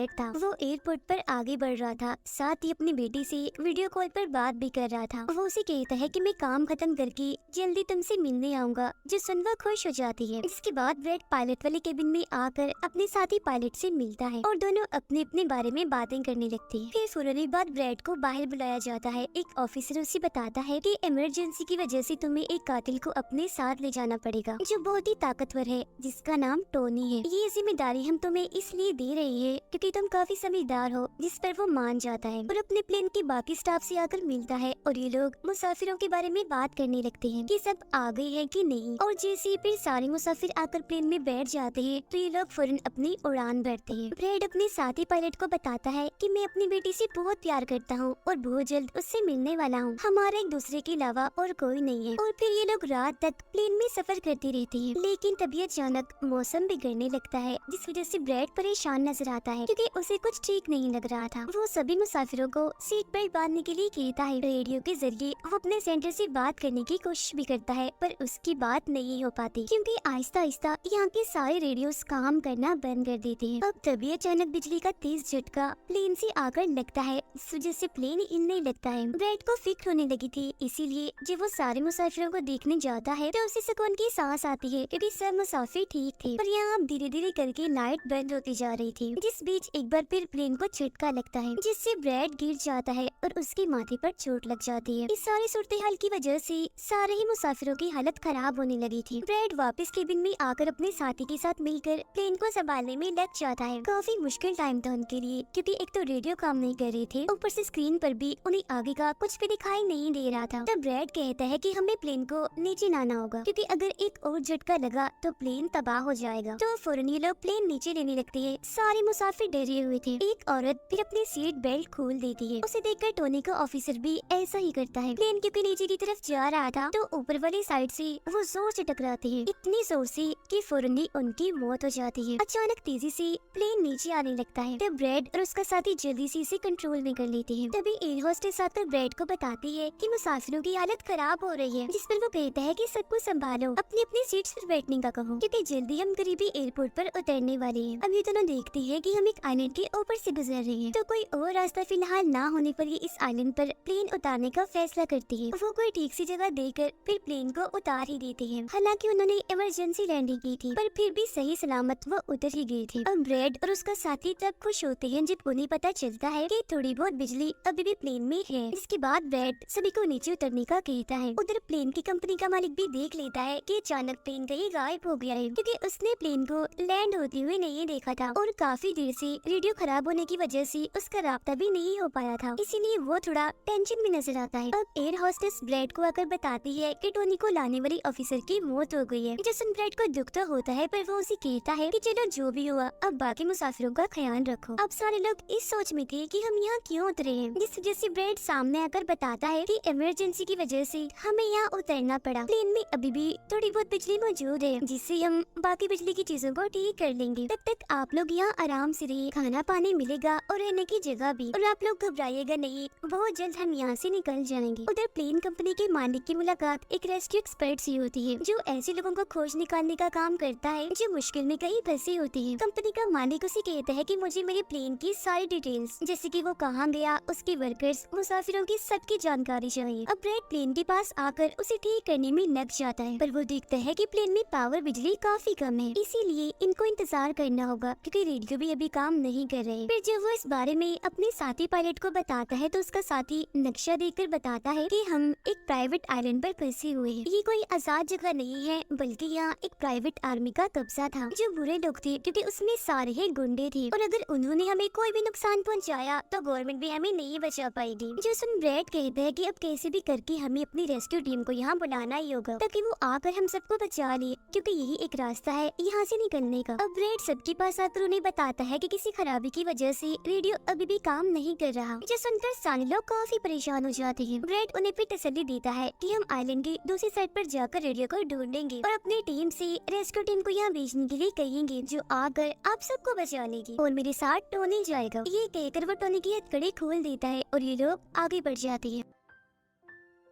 Pilot था। वो airport पर आगे बढ़ रहा था, साथ ही अपनी बेटी से वीडियो कॉल पर बात भी कर रहा था। वो उसे कहता है कि मैं काम खत्म करके जल्दी तुमसे मिलने आऊंगा, जो सुनकर खुश हो जाती है। इसके बाद ब्रैड पायलट वाले केबिन में आकर अपने साथी पायलट से मिलता है और दोनों अपने अपने बारे में बातें करने लगते हैं। फिर फौरन बाद ब्रैड को बाहर बुलाया जाता है। एक ऑफिसर उसे बताता है कि इमरजेंसी की वजह से तुम्हें एक कातिल को अपने साथ ले जाना पड़ेगा, जो बहुत ही ताकतवर है, जिसका नाम टोनी है। ये जिम्मेदारी हम तुम्हें इसलिए दे रही है क्योंकि तुम काफी समझदार हो, जिस पर वो मान जाता है और अपने प्लेन के बाकी स्टाफ से आकर मिलता है और ये लोग मुसाफिरों के बारे में बात करने लगते हैं कि सब आ गए हैं कि नहीं। और जैसे फिर सारे मुसाफिर आकर प्लेन में बैठ जाते हैं तो ये लोग फौरन अपनी उड़ान भरते हैं। ब्रैड अपने साथी पायलट को बताता है कि मैं अपनी बेटी से बहुत प्यार करता हूँ और बहुत जल्द उससे मिलने वाला हूँ। हमारा एक दूसरे के अलावा और कोई नहीं है। और फिर ये लोग रात तक प्लेन में सफर करते रहते हैं, लेकिन तभी अचानक मौसम बिगड़ने लगता है, जिस वजह से ब्रैड परेशान नजर आता है क्योंकि उसे कुछ ठीक नहीं लग रहा था। वो सभी मुसाफिरों को सीट बेल्ट बांधने के लिए कहता है। रेडियो के जरिए वो अपने सेंटर से बात करने की कोशिश भी करता है, पर उसकी बात नहीं हो पाती क्योंकि आहिस्ता आहिस्ता यहाँ के सारे रेडियोस काम करना बंद कर देते हैं। अब तभी अचानक बिजली का तेज झटका प्लेन से आकर लगता है, इस वजह से प्लेन हिलने लगता है। ब्रैड को फिक्र होने लगी थी, इसीलिए जब वो सारे मुसाफिरों को देखने जाता है तो उसे सुकून की सांस आती है क्योंकि सब मुसाफिर ठीक थे। पर यहाँ अब धीरे धीरे करके लाइट बंद होती जा रही थी, जिस बीच एक बार फिर प्लेन को झटका लगता है, जिससे ब्रैड गिर जाता है और उसके माथे पर चोट लग जाती है। इस सारी सूरत हाल की वजह से सारे ही मुसाफिरों की हालत खराब होने लगी थी। ब्रैड वापस केबिन में आकर अपने साथी के साथ मिलकर प्लेन को संभालने में लग जाता है। काफी मुश्किल टाइम था उनके लिए क्योंकि एक तो रेडियो काम नहीं कर रहे थे, ऊपर से स्क्रीन पर भी उन्हें आगे का कुछ भी दिखाई नहीं दे रहा था। तब ब्रैड कहता है कि हमें प्लेन को नीचे लाना होगा क्योंकि अगर एक और झटका लगा तो प्लेन तबाह हो जाएगा। तो फौरन ये लोग प्लेन नीचे लेने लगते हैं। सारे मुसाफिर डरे हुए थे। एक औरत फिर अपनी सीट बेल्ट खोल देती है। उसे देखकर टोनी का ऑफिसर भी ऐसा ही करता है। प्लेन क्योंकि नीचे की तरफ जा रहा था तो ऊपर वाली साइड से वो जोर से टकराते हैं, इतनी जोर से कि फौरन ही उनकी मौत हो जाती है। अचानक तेजी से प्लेन नीचे आने लगता है। तब ब्रैड और उसका साथी जल्दी से इसे कंट्रोल में कर लेते हैं। तभी एयर होस्टेस आकर ब्रैड को बताती है कि मुसाफिरों की हालत खराब हो रही है, जिस पर वो कहता है कि सबको संभालो, अपनी अपनी सीट्स पर बैठने का कहो क्योंकि जल्दी हम करीबी एयरपोर्ट पर उतरने वाले हैं। अब ये दोनों देखती है कि हम एक आइलैंड के ऊपर से गुजर रहे हैं, तो कोई और रास्ता फिलहाल ना होने पर ये इस आइलैंड पर प्लेन उतारने का फैसला करती है। वो कोई ठीक सी जगह देकर फिर प्लेन को उतार ही देते हैं। हालांकि उन्होंने इमरजेंसी लैंडिंग की थी, पर फिर भी सही सलामत वो उतर ही गई थी। अब ब्रैड और उसका साथी तब खुश होते हैं जब उन्हें पता चलता है कि थोड़ी बहुत बिजली अभी भी प्लेन में है। इसके बाद ब्रैड सभी को नीचे उतरने का कहता है। उधर प्लेन की कंपनी का मालिक भी देख लेता है कि अचानक प्लेन कहीं गायब हो गया है क्योंकि उसने प्लेन को लैंड होते हुए नहीं देखा था और काफी देर से रेडियो खराब होने की वजह से उसका राब्ता भी नहीं हो पाया था, इसीलिए वो थोड़ा टेंशन में नजर आता है। अब एयर होस्टेस ब्रैड को आकर बताती है कि टोनी को लाने वाली ऑफिसर की मौत हो गई है। जिससे ब्रैड को दुख तो होता है, पर वो उसे कहता है कि चलो जो भी हुआ अब बाकी मुसाफिरों का ख्याल रखो। अब सारे लोग इस सोच में थे कि हम यहाँ क्यों उतरे हैं, जिस वजह से ब्रैड सामने आकर बताता है कि इमरजेंसी की वजह से हमें यहाँ उतरना पड़ा। प्लेन में अभी भी थोड़ी बहुत बिजली मौजूद है, जिससे हम बाकी बिजली की चीजों को ठीक कर लेंगे। तब तक आप लोग यहाँ आराम से रहिए, खाना पानी मिलेगा और रहने की जगह भी, और आप लोग घबराइएगा नहीं, बहुत जल्द हम यहाँ से निकल जाएंगे। उधर प्लेन कंपनी के मालिक की मुलाकात एक रेस्क्यू एक्सपर्ट से होती है, जो ऐसे लोगों को खोज निकालने का काम करता है जो मुश्किल में कहीं फंसे होते हैं। कंपनी का मालिक उसे कहता है कि मुझे मेरे प्लेन की सारी डिटेल्स, जैसे कि वो कहाँ गया, उसके वर्कर्स, मुसाफिरों की सबकी जानकारी चाहिए। अब ब्रैड प्लेन के पास आकर उसे ठीक करने में लग जाता है, पर वो देखता है कि प्लेन में पावर बिजली काफी कम है, इसीलिए इनको इंतजार करना होगा क्योंकि रेडियो भी अभी काम नहीं कर रहे। फिर जब वो इस बारे में अपने साथी पायलट को बताता है तो उसका साथी नक्शा देखकर बताता है कि हम एक प्राइवेट आइलैंड पर फंसे हुए हैं। ये कोई आजाद जगह नहीं है, बल्कि यहाँ एक प्राइवेट आर्मी का कब्जा था, जो बुरे लोग थे क्योंकि उसमें सारे ही गुंडे थे, और अगर उन्होंने हमें कोई भी नुकसान पहुँचाया तो गवर्नमेंट भी हमें नहीं बचा पाएगी। जो सुन ब्रैड कहते हैं कि अब कैसे भी करके हमें अपनी रेस्क्यू टीम को यहाँ बुलाना ही होगा ताकि वो आकर हम सबको बचा ले, क्योंकि यही एक रास्ता है यहाँ से निकलने का। अब ब्रैड सबके पास आकर उन्हें बताता है कि किसी खराबी की वजह से रेडियो अभी भी काम नहीं कर रहा। जो सुनकर सारे लोग काफी परेशान हो जाते हैं। ब्रैड उन्हें फिर तसल्ली देता है कि हम आइलैंड की दूसरी साइड पर जाकर रेडियो को ढूंढेंगे और अपनी टीम से रेस्क्यू टीम को यहाँ भेजने के लिए कहेंगे, जो आकर आप सबको बचा लेगी और मेरे साथ टोनी जाएगा। ये कहकर वो टोनी की हथकड़ी खोल देता है और ये लोग आगे बढ़ जाते हैं।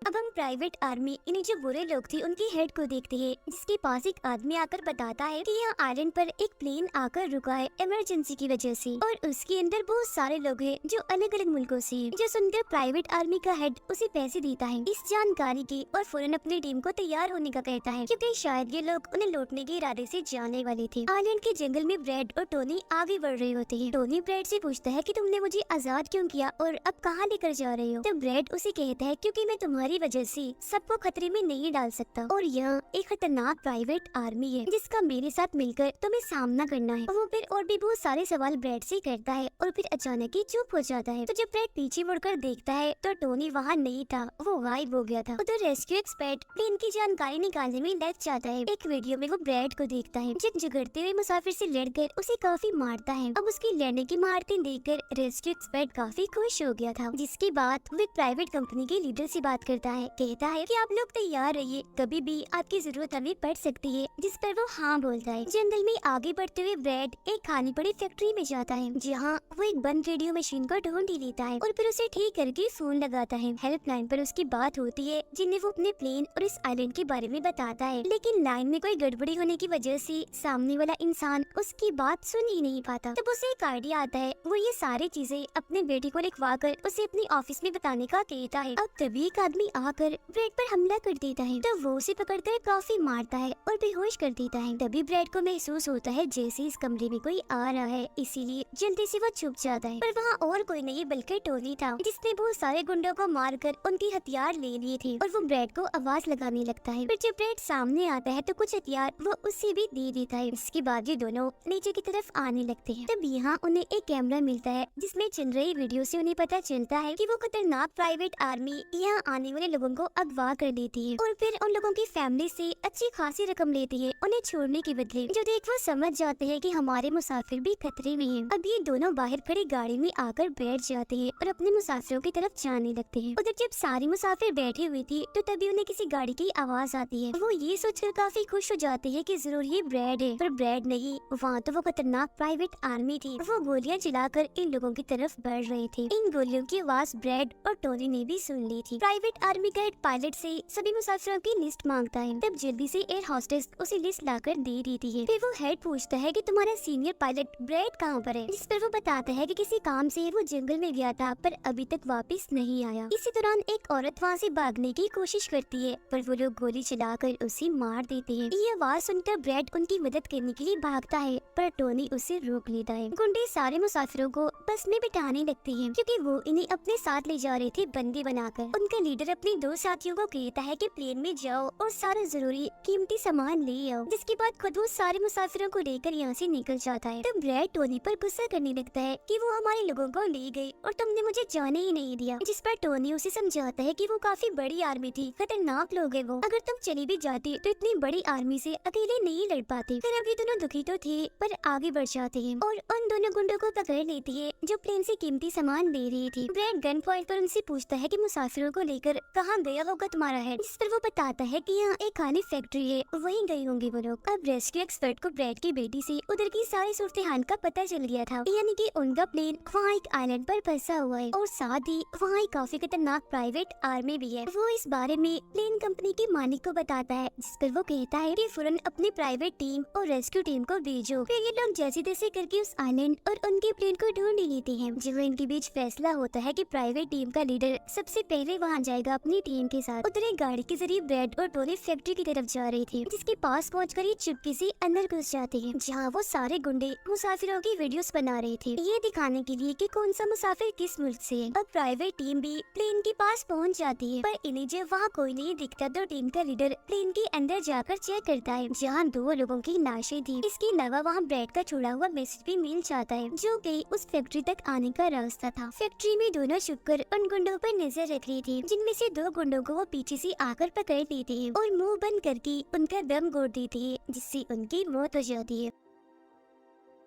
अब हम प्राइवेट आर्मी इन्हें जो बुरे लोग थे उनके हेड को देखते हैं, जिसके पास एक आदमी आकर बताता है कि यहाँ आइलैंड पर एक प्लेन आकर रुका है इमरजेंसी की वजह से, और उसके अंदर बहुत सारे लोग हैं जो अलग अलग मुल्कों से हैं। जो सुनकर प्राइवेट आर्मी का हेड उसे पैसे देता है इस जानकारी की और फौरन अपनी टीम को तैयार होने का कहता है, क्योंकि शायद ये लोग उन्हें लौटने के इरादे से जाने वाले थे। आइलैंड के जंगल में ब्रैड और टोनी आगे बढ़ रहे होते हैं। टोनी ब्रैड से पूछता है कि तुमने मुझे आजाद क्यों किया और अब कहाँ लेकर जा रहे हो? तो ब्रैड उसे कहता है क्योंकि मैं तुम्हारी वजह से सबको खतरे में नहीं डाल सकता, और यह एक खतरनाक प्राइवेट आर्मी है जिसका मेरे साथ मिलकर तुम्हें सामना करना है। वो फिर और भी बहुत सारे सवाल ब्रैड से करता है और फिर अचानक ही चुप हो जाता है। तो जब ब्रैड पीछे मुड़कर देखता है तो टोनी वहाँ नहीं था, वो गायब हो गया था। उधर रेस्क्यू एक्सपर्ट प्लेन की जानकारी निकालने में लग जाता है। एक वीडियो में वो ब्रैड को देखता है जो झगड़ते हुए मुसाफिर से लड़कर उसे काफी मारता है। अब उसकी लड़ने की मारते देखकर रेस्क्यू एक्सपर्ट काफी खुश हो गया था, जिसके बाद वो एक प्राइवेट कंपनी के लीडर से बात करता है। कहता है कि आप लोग तैयार रहिए, कभी भी आपकी जरूरत हमें पड़ सकती है, जिस पर वो हाँ बोलता है। जंगल में आगे बढ़ते हुए ब्रैड एक खानी पड़ी फैक्ट्री में जाता है, जहाँ वो एक बंद रेडियो मशीन को ढूंढ ही लेता है और फिर उसे ठीक करके फोन लगाता है। हेल्पलाइन पर उसकी बात होती है, जिन्हें वो अपने प्लेन और इस आइलैंड के बारे में बताता है, लेकिन लाइन में कोई गड़बड़ी होने की वजह से सामने वाला इंसान उसकी बात सुन ही नहीं पाता। तब उसे एक आइडिया आता है, वो ये सारी चीजें अपने बेटे को लिखवा कर उसे अपने ऑफिस में बताने का कहता है। अब तभी एक आदमी आकर ब्रैड पर हमला कर देता है, तो वो उसे पकड़कर काफी मारता है और बेहोश कर देता है। तभी ब्रैड को महसूस होता है जैसे इस कमरे में कोई आ रहा है, इसीलिए जल्दी से वो छुप जाता है। पर वहाँ और कोई नहीं बल्कि टोनी था, जिसने बहुत सारे गुंडों को मारकर उनके हथियार ले लिए थे, और वो ब्रैड को आवाज लगाने लगता है। फिर जब ब्रैड सामने आता है तो कुछ हथियार वो उसे भी दे देता है। इसके बाद ये दोनों नीचे की तरफ आने लगते हैं। तब यहाँ उन्हें एक कैमरा मिलता है जिसमें चल रही वीडियो से उन्हें पता चलता है कि वो खतरनाक प्राइवेट आर्मी यहाँ आने वाले लोगों को अगवा कर लेती है और फिर उन लोगों की फैमिली से अच्छी खासी रकम लेती है उन्हें छोड़ने के बदले। जो देख वो समझ जाते हैं कि हमारे मुसाफिर भी खतरे में हैं। अब ये दोनों बाहर खड़ी गाड़ी में आकर बैठ जाते हैं और अपने मुसाफिरों की तरफ जाने लगते हैं। उधर जब सारे मुसाफिर बैठे हुए थे तो तभी उन्हें किसी गाड़ी की आवाज आती है। वो ये सोचकर काफी खुश हो जाते हैं कि जरूर ये ब्रैड है, पर ब्रैड नहीं, वहाँ तो वो खतरनाक प्राइवेट आर्मी थी। वो गोलियां चलाकर इन लोगों की तरफ बढ़ रहे थे। इन गोलियों की आवाज ब्रैड और टोनी ने भी सुन ली थी। प्राइवेट आर्मी का हेड पायलट से सभी मुसाफिरों की लिस्ट मांगता है। तब जल्दी से एयर होस्टेस उसे लिस्ट लाकर दे देती है। फिर वो हेड पूछता है कि तुम्हारा सीनियर पायलट ब्रैड कहाँ पर है, जिस पर वो बताता है कि किसी काम से वो जंगल में गया था पर अभी तक वापस नहीं आया। इसी दौरान एक औरत वहाँ से भागने की कोशिश करती है, पर वो लोग गोली चलाकर उसे मार देते हैं। ये आवाज सुनकर ब्रैड उनकी मदद करने के लिए भागता है, पर टोनी उसे रोक लेता है। गुंडे सारे मुसाफिरों को बस में बिठाने लगते हैं, क्योंकि वो इन्हें अपने साथ ले जा रहे थे बंदी बनाकर। उनका लीडर अपने दो साथियों को कहता है कि प्लेन में जाओ और सारा जरूरी कीमती सामान ले आओ, जिसके बाद खुद वो सारे मुसाफिरों को लेकर यहाँ से निकल जाता है। तब ब्रैड टोनी पर गुस्सा करने लगता है कि वो हमारे लोगों को ले गई और तुमने मुझे जाने ही नहीं दिया, जिस पर टोनी उसे समझाता है कि वो काफी बड़ी आर्मी थी, खतरनाक लोग हैं वो, अगर तुम चली भी जाती तो इतनी बड़ी आर्मी से अकेले नहीं लड़ पाते। फिर अब ये दोनों दुखी तो थे पर आगे बढ़ जाते हैं और उन दोनों गुंडों को पकड़ लेती है जो प्लेन से कीमती सामान ले रही थी। ब्रैड गन पॉइंट पर उनसे पूछता है कि मुसाफिरों को लेकर कहाँ गया होगा तुम्हारा हेड, जिस पर वो बताता है कि यहाँ एक खाली फैक्ट्री है, वहीं गए होंगे वो लोग। अब रेस्क्यू एक्सपर्ट को ब्रैड की बेटी से उधर की सारी सूरत हाल का पता चल गया था, यानी कि उनका प्लेन वहाँ एक आइलैंड पर फंसा हुआ है और साथ ही वहाँ एक काफी खतरनाक प्राइवेट आर्मी भी है। वो इस बारे में प्लेन कंपनी के मालिक को बताता है, जिस पर वो कहता है कि फौरन अपनी प्राइवेट टीम और रेस्क्यू टीम को भेजो। फिर ये लोग जैसे तैसे करके उस आइलैंड और उनके प्लेन को ढूंढ लेते हैं। जब इनके बीच फैसला होता है कि प्राइवेट टीम का लीडर सबसे पहले वहाँ जाएगा अपनी टीम के साथ। उधर एक गाड़ी के जरिए ब्रैड और टोनी फैक्ट्री की तरफ जा रहे थे, जिसके पास पहुंचकर ये चुपके से अंदर घुस जाते हैं, जहाँ वो सारे गुंडे मुसाफिरों की वीडियोस बना रहे थे, ये दिखाने के लिए कि कौन सा मुसाफिर किस मुल्क से है। अब प्राइवेट टीम भी प्लेन के पास पहुंच जाती है, पर इन्हें जब वहाँ कोई नहीं दिखता तो टीम का लीडर प्लेन के अंदर जाकर चेक करता है, जहाँ दो लोगों की लाशें थी। इसके अलावा वहाँ ब्रैड का छोड़ा हुआ मैसेज भी मिल जाता है, जो कि उस फैक्ट्री तक आने का रास्ता था। फैक्ट्री में दोनों छुपकर उन गुंडों पर नजर रख रही थी, जिनमें से दो गुंडों को वो पीछे से आकर पकड़ लेते हैं और मुंह बंद करके उनका दम घोट देते हैं, जिससे उनकी मौत हो जाती है।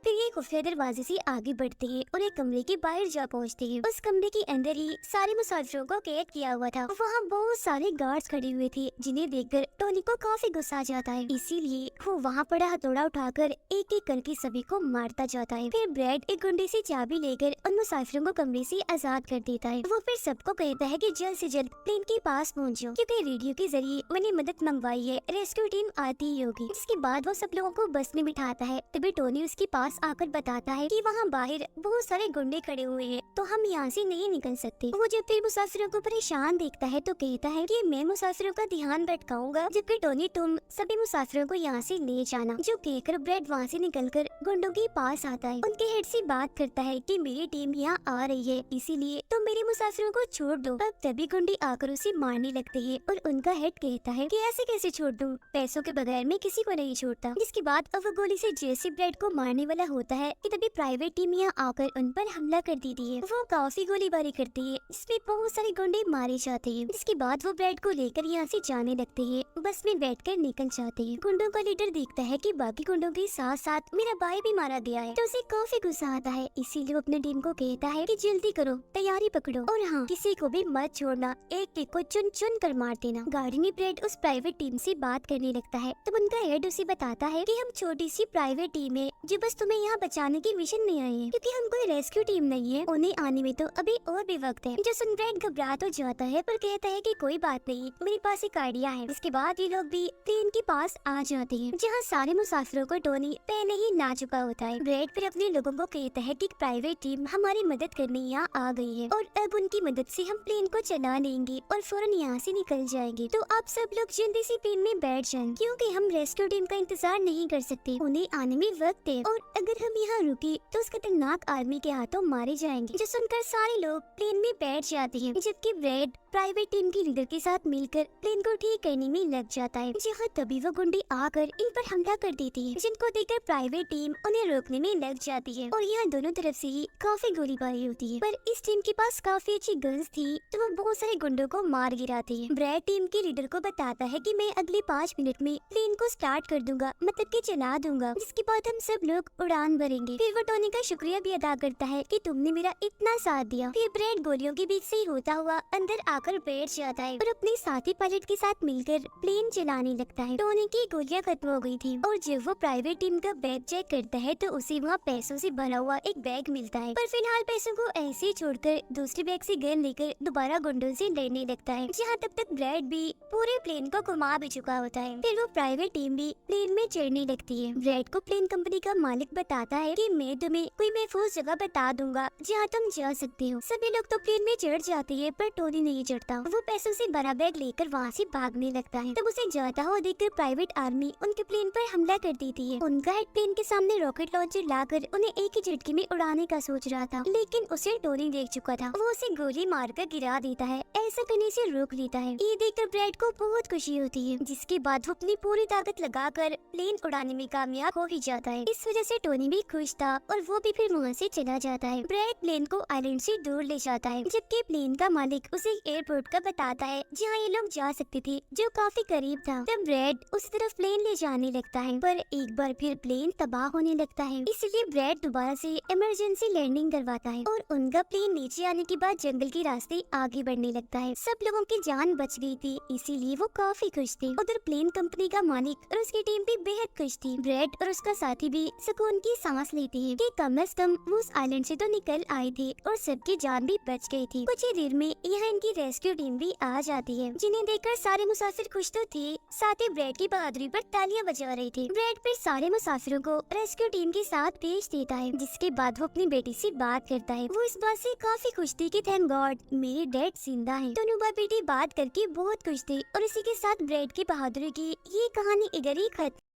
फिर ये खुफिया दरवाजे से आगे बढ़ते हैं और एक कमरे के बाहर जा पहुँचते हैं। उस कमरे के अंदर ही सारे मुसाफिरों को कैद किया हुआ था। वहाँ बहुत सारे गार्ड्स खड़े हुए थे, जिन्हें देखकर टोनी को काफी गुस्सा आ जाता है। इसीलिए वो वहाँ पड़ा हथौड़ा उठाकर एक एक करके सभी को मारता जाता है। फिर ब्रैड एक गुंडे से चाबी लेकर उन मुसाफिरों को कमरे से आजाद कर देता है। वो फिर सबको कहता है कि जल्द से जल्द प्लेन के पास पहुँचो, क्योंकि रेडियो के जरिए मैंने मदद मंगवाई है, रेस्क्यू टीम आती ही होगी। जिसके बाद वो सब लोगों को बस में बिठाता है। तभी टोनी उसके पास आकर बताता है कि वहाँ बाहर बहुत सारे गुंडे खड़े हुए हैं, तो हम यहाँ से नहीं निकल सकते। वो जब फिर मुसाफिरों को परेशान देखता है तो कहता है कि मैं मुसाफिरों का ध्यान भटकाऊंगा, जबकि टोनी तुम सभी मुसाफिरों को यहाँ से ले जाना। जो कहकर ब्रैड वहाँ से निकलकर गुंडों के पास आता है। उनके हेड से बात करता है कि मेरी टीम यहाँ आ रही है, इसीलिए तुम मेरे मुसाफिरों को छोड़ दो। अब तभी गुंडे आकर उसे मारने लगते हैं और उनका हेड कहता है कि ऐसे कैसे छोड़ दूं? पैसों के बगैर मैं किसी को नहीं छोड़ता। जिसके बाद अब वो गोली से जैसे ब्रैड को मारने वाला होता है कि तभी प्राइवेट टीम यहाँ आकर उन पर हमला कर देती है। वो काफी गोलीबारी करती है, जिसमें बहुत सारे गुंडे मारे जाते हैं। जिसके बाद वो ब्रैड को लेकर यहाँ से जाने लगते हैं। बस में बैठकर निकल जाते हैं। गुंडों का लीडर देखता है कि बाकी गुंडों के साथ साथ मेरा भाई भी मारा गया है, तो उसे काफी गुस्सा आता है। इसीलिए वो अपने टीम को कहता है कि जल्दी करो, तैयारी पकड़ो और हाँ, किसी को भी मत छोड़ना, एक एक को चुन चुन कर मार देना। गाड़ी में ब्रैड उस प्राइवेट टीम से बात करने लगता है। तब उनका हेड उसे बताता है कि हम छोटी सी प्राइवेट टीम है जो बस तुम्हें यहाँ बचाने की मिशन में आई है, क्योंकि हम कोई रेस्क्यू टीम नहीं है। उन्हें आने में तो अभी और भी वक्त है। जो सुन ब्रैड घबरा तो जाता है, पर कहता है कि कोई बात नहीं, मेरे पास एक आइडिया है। इसके बाद ये लोग भी प्लेन के पास आ जाते हैं, जहाँ सारे मुसाफिरों को टोनी पहले ही ला चुका होता है। ब्रैड फिर अपने लोगों को कहता है कि प्राइवेट टीम हमारी मदद करने यहाँ आ गई है और अब उनकी मदद से हम प्लेन को चला लेंगे और फौरन यहाँ से निकल जाएंगे। तो आप सब लोग जल्दी से प्लेन में बैठ जाएं, क्योंकि हम रेस्क्यू टीम का इंतजार नहीं कर सकते। उन्हें आने में वक्त है और अगर हम यहाँ रुके तो उस खतरनाक आर्मी के हाथों मारे जाएंगे। जो सुनकर सारे लोग प्लेन में बैठ जाते हैं, जबकि ब्रैड प्राइवेट टीम के लीडर के साथ मिलकर प्लेन को ठीक करने में लग जाता है। जहाँ तभी वो गुंडे आकर इन पर हमला कर देती है, जिनको देखकर प्राइवेट टीम उन्हें रोकने में लग जाती है और यहाँ दोनों तरफ से ही काफी गोलीबारी होती है। पर इस टीम के पास काफी अच्छी गन्स थी, तो वो बहुत सारे गुंडों को मार गिराती है। ब्रैड टीम के लीडर को बताता है कि मैं अगले 5 मिनट में प्लेन को स्टार्ट कर दूंगा, मतलब कि चला दूंगा, जिसके बाद हम सब लोग उड़ान भरेंगे। फिर वो टोनी का शुक्रिया भी अदा करता है कि तुमने मेरा इतना साथ दिया। फिर ब्रैड गोलियों के बीच से ही होता हुआ अंदर आकर बैठ जाता है और अपने साथी पायलट के साथ मिलकर प्लेन चलाने लगता है। टोनी की गोलियां खत्म हो गई थी और जब वो प्राइवेट टीम का बैग चेक करता है तो उसे वहाँ पैसों से भरा हुआ एक बैग मिलता है। पर फिलहाल पैसों को ऐसे ही छोड़कर दूसरे बैग से गन लेकर दोबारा गुंडों से लड़ने लगता है, जहाँ तब तक ब्रैड भी पूरे प्लेन को घुमा भी चुका होता है। फिर वो प्राइवेट टीम भी प्लेन में चढ़ने लगती है। ब्रैड को प्लेन कंपनी का मालिक बताता है कि मैं तुम्हें कोई महफूज जगह बता दूंगा जहाँ तुम जा सकते हो। सभी लोग तो प्लेन में चढ़ जाते हैं, पर टोनी नहीं चढ़ता। वो पैसों से भरा बैग लेकर वहाँ से भागने लगता है। तब उसे जाता हुआ देखकर प्राइवेट आर्मी उनके प्लेन पर हमला कर देती है। उनका हेड प्लेन के सामने रॉकेट लॉन्चर लाकर उन्हें एक ही झटके में उड़ाने का सोच रहा था, लेकिन उसे टोनी देख चुका था। वो उसे गोली मारकर गिरा देता है, ऐसा करने से रोक लेता है। ये देखकर ब्रैड को बहुत खुशी होती है, जिसके बाद वो अपनी पूरी ताकत लगाकर प्लेन उड़ाने में कामयाब हो ही जाता है। इस वजह से टोनी भी खुश था और वो भी फिर वहाँ से चला जाता है। ब्रैड प्लेन को आइलैंड से दूर ले जाता है, जबकि प्लेन का मालिक उसे एयरपोर्ट का बताता है जहाँ ये लोग जा सकते थे, जो काफी करीब था। तब ब्रैड उस तरफ प्लेन ले जाने लगता है, पर एक बार फिर प्लेन तबाह होने लगता है। इसलिए ब्रैड दोबारा से इमरजेंसी लैंडिंग करवाता है और उनका प्लेन नीचे आने के बाद जंगल के रास्ते आगे बढ़ने लगता है। सब लोगों की जान बच गई थी, इसीलिए वो काफी खुश थे। उधर प्लेन कंपनी का मालिक और उसकी टीम भी बेहद खुश थी। ब्रैड और उसका साथी भी सुकून की सांस लेते हैं कि कम से कम वो उस आइलैंड से तो निकल आए थे और सबकी जान भी बच गई थी। कुछ ही देर में यहाँ इनकी रेस्क्यू टीम भी आ जाती है, जिन्हें देखकर सारे मुसाफिर खुश तो थे, साथ ही ब्रैड की बहादुरी पर तालियां बजा रहे थे। ब्रैड फिर सारे मुसाफिरों को रेस्क्यू टीम के साथ भेज देता है, जिसके बाद वो अपनी बेटी से बात करता है। वो इस बात से काफी खुश थी कि थैंक गॉड मेरे डैड जिंदा हैं। दोनों बाप बेटी बात करके बहुत खुश थे और इसी के साथ ब्रैड की बहादुरी की ये कहानी इधर ही खत्म।